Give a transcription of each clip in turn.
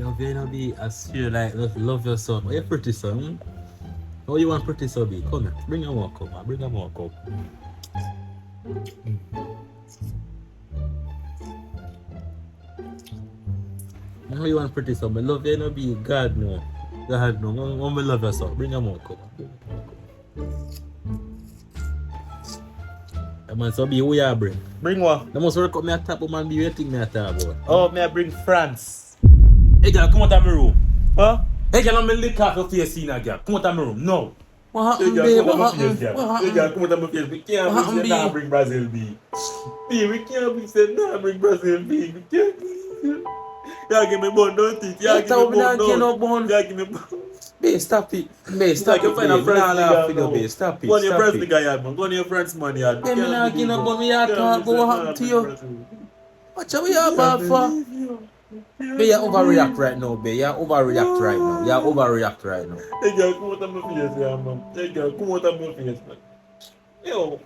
Love you not be as you like love your son. You're pretty son. How you want pretty son be? Come here. Bring a more cup, man. Bring a more cup. How you want pretty son? But love you not be God no. God no. I'm love your son. Bring a more cup. Man, so be who you bring? Bring what? They must work up me a top, man. Be waiting me a top, boy. Oh, me I bring France. Hey, girl, come out of my room. Huh? Hey, girl, I'm gonna lick off your face in a girl. Come out of my room. No. What Hey, happened, girl, babe? come What out of my happened? face, girl. What Hey, happened? girl, come out of my face. We What can't happened, bring, nah, B? bring Brazil B. B, we can't bring, say, nah, bring Brazil B. We can't. Y'all give me bone, don't it? Y'all give me bone, don't. Y'all give me bone. Babe, stop it. Babe, stop Like you it, find a babe. friends Nah, laugh nigga with you, now. babe. Stop it, Go on your stop friends it. nigga yard, man. Go on your friends man yard. Babe, me not give no bun. Me a talk, but what happened to you? Watch out, what you bad for? Babe, you overreact right now, babe. You overreact right now. You overreact right now. Hey girl, come out of my face, yeah, man. Hey girl, come out of my face, man. Yo.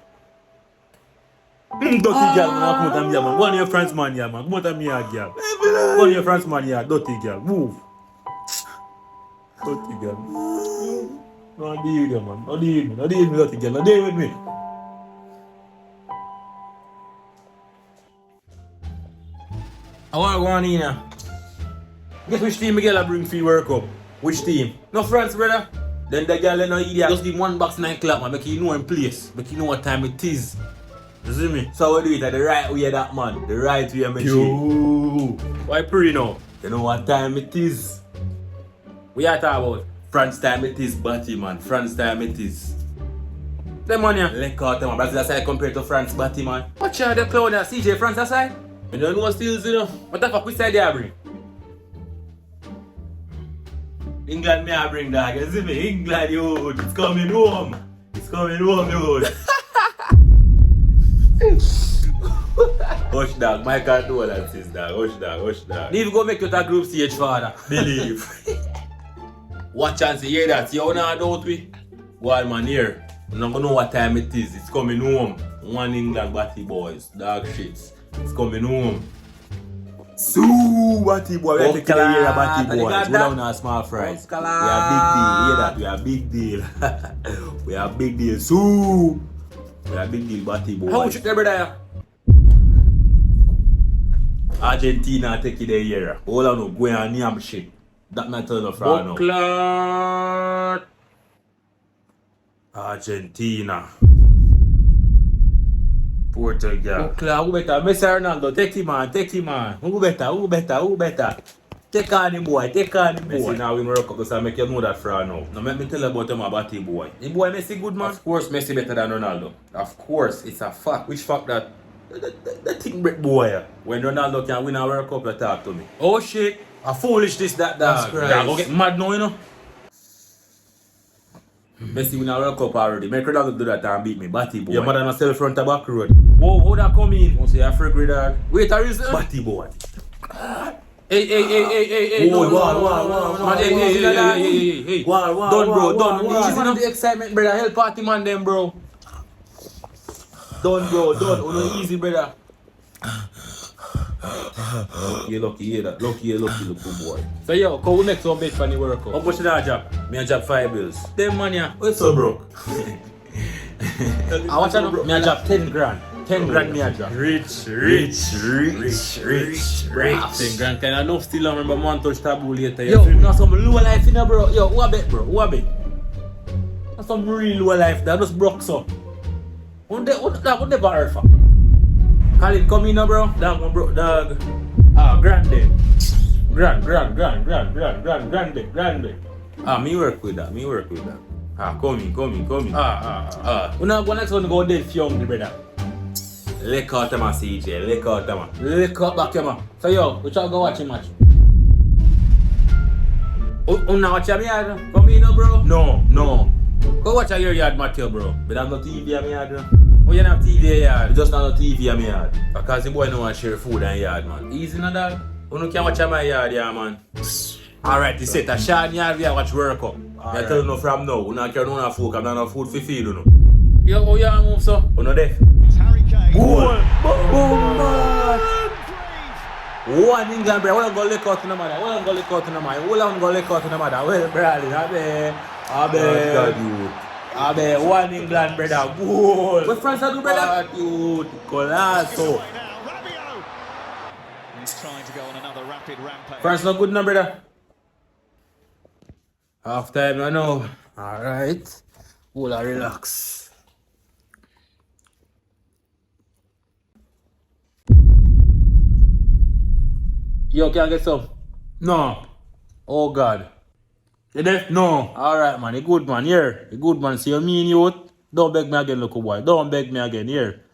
Dirty girl, man. Come out of me, yeah, man. Go on your friends man, yeah, man. Come out of me, yeah, girl. Go on your friends man, yeah. Dirty girl, move. Dirty girl. No, deal with you, man. No deal with me. No deal with me, dirty girl. No deal with me. I want to go on in here. Guess which team girl I bring for World Cup? Which team? No France, brother. Then the girl no idiot. Just give one box 9 o'clock, man. Make you know in place. Make you know what time it is. You see me? So we do it at the right way, that man. The right way, man. Yo. Why pre now? You know what time it is? We are talking about France time it is, Batty, man. France time it is. Them money, let out them, Brazil aside compared to France, Batty, man. Watch out the clown there, CJ France aside. You don't know still, you know. What the fuck which side they are bring? England me I bring, dog. You see me? England, yo. It's coming home. It's coming home, yo. Hush, dog. My condolences, dog. Hush, dog. Hush, dog. Leave go make you a group stage, father. Believe. What chance you hear that? You not doubt we? Go on, man, here. You don't know what time it is. It's coming home. One England Batty boys. Dog shits. It's coming home. Sue, Batty boy. We have to kill a year, Batty boys. We don't know small fries. We are big deal. Hear that? We are big deal. We are big deal. Sue. We are big deal, Batty boys. How much you tell brother? Argentina take it a year. Hold on, go and name shit. That man turn off right now. Buckler. Argentina. Portugal. Buckler, who better? Messi Ronaldo, take him on, take him on. Who better? Who better? Who better? Take on the boy, take on the boy. Messi now win World Cup, so I make you know that for now. Now let me tell you about him about the boy. The boy Messi good man? Of course Messi better than Ronaldo. Of course, it's a fact. Which fact that? The thing break boy. When Ronaldo can win a World Cup, you talk to me. Oh shit. A foolish this, that, dog. Dog go get mad now, you know. Messi win a World Cup already. Make Ronaldo do that and beat me. Batty boy. Your mother not sell front of back road. Whoa, how that come in? You say a freak with dog. Wait, are you saying? Batty boy. Hey. Whoa, Man, hey. Done, bro, done. Easy enough the excitement, brother. Help party man them, bro. Done, bro, done. Oh, no, easy, brother. Lucky, hear that. Lucky, little boy. So, yo, come we make some bet for the World Cup. How much did I drop? Me I drop 5 bills. Them money, what's so broke? I watch out, me I drop 10 grand. 10 grand me I drop. Rich. 10 grand. Can I know still remember man touch taboo later? Yo, now some low life in there, bro. Yo, who a bet, bro? Who a bet? That's some real low life. That just broke so. What never heard for? Colin, come in now, bro. Dog, my bro, dog. Grande. Grande. Me work with that. Come in. We not going next one to go dead for young, brother. Lick out them, CJ. Lick out back, man. So, yo, we try to go watch him match. Now watch him yard? Come in now, bro. No. Go watch your yard, Matthew, bro. But I'm not TV, I'm yard. Oh, you don't have TV yard? You just not no TV, I'm yard. Because the boy don't want to share food and yard, man. Easy, no, dog. You can't watch my yard, yeah, man. Alright, you said a Sean yard, we watch World Cup. You tell you from now, you don't care no food, because no food for feed, you know. Yo, how you move, so? You know deaf? Harry Kane. Boom, man. One England, brother. One go lick out in the mother. One go lick out in the mother. One go lick out in the mother. Well, brother, Abe, one England, brother. Goal. What France do, brother? Dude, Colasso. He's trying to go on another rapid rampage. France not good, no, brother. Half time, I know. All right. Hold on, relax. Yo, can I get some? No. Oh, God. You there? No. Alright, man. You good, man. Here. You good, man. See you mean youth? Don't beg me again, local boy. Don't beg me again. Here.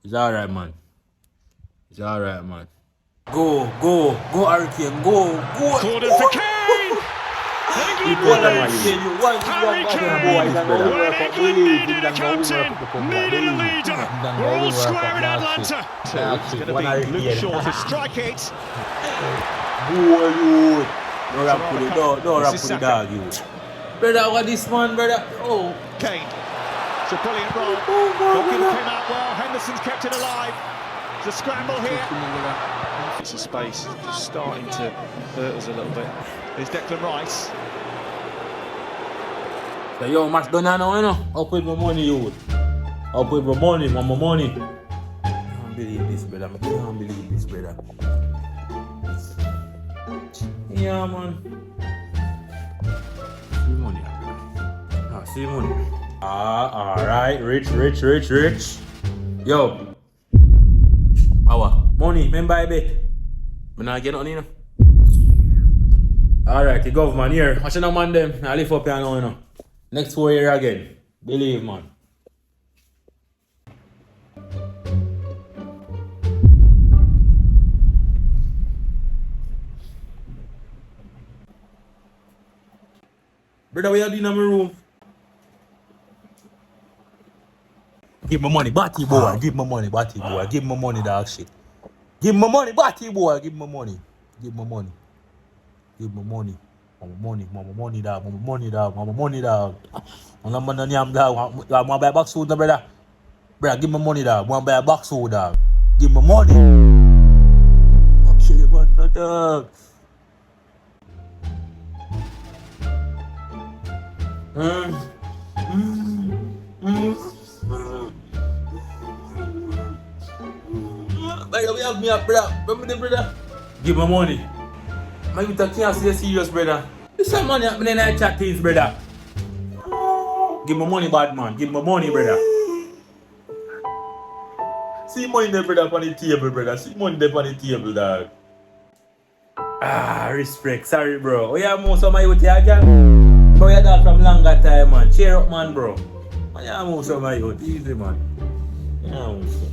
It's alright, man. It's alright, man. Go, Hurricane. Go. Cordon for Kane! England wins! Harry Kane! When England needed a captain, needed a leader, we're all square in Atlanta. It's going to be Luke Shaw to strike it. Youth. Don't rap with the dog, you. Brother, what this man, brother? Oh. Kane. It's a brilliant roll. Hawkins came out well. Henderson's kept it alive. There's a scramble here. It's a space. Just starting to hurt us a little bit. Here's Declan Rice. So, yo, match done now, you know? Up with my money, youth. Up with my money, my money. I can't believe this, brother. I can't believe this, brother. Yeah, man. See money. See money. Alright. Rich. Yo. Our money, remember I bet. But now get on, you know. Alright, the government here. Watch the man them. I lift up here now, you know. Next 4 years again. Believe, man. Brother, what you doing in my room? Give me money, batty boy. Give me money, batty boy. Give me money, dog shit. Give me money, batty boy. Give me money. Give me money. Give me money. Mama money, dog. Mama money, dog. I'm not going dog. I want to buy a box food, brother. Brother, give me money, dog. I want to buy a box food, dog. Give me money. I'll kill you, man, dog. We have me up, brother. Remember the brother? Give me money. My youth can't say serious, brother. This is money happening in the chat things, brother. Give me money, bad man. Give me money, brother. See money there, brother, on the table, brother. See money there on the table, dog. Respect. Sorry, bro. Oh, yeah, most of my youth here, again. Bro, you're dog from longer time, man. Cheer up, man, bro. Oh, yeah, most of my youth. Easy, man. Yeah, most of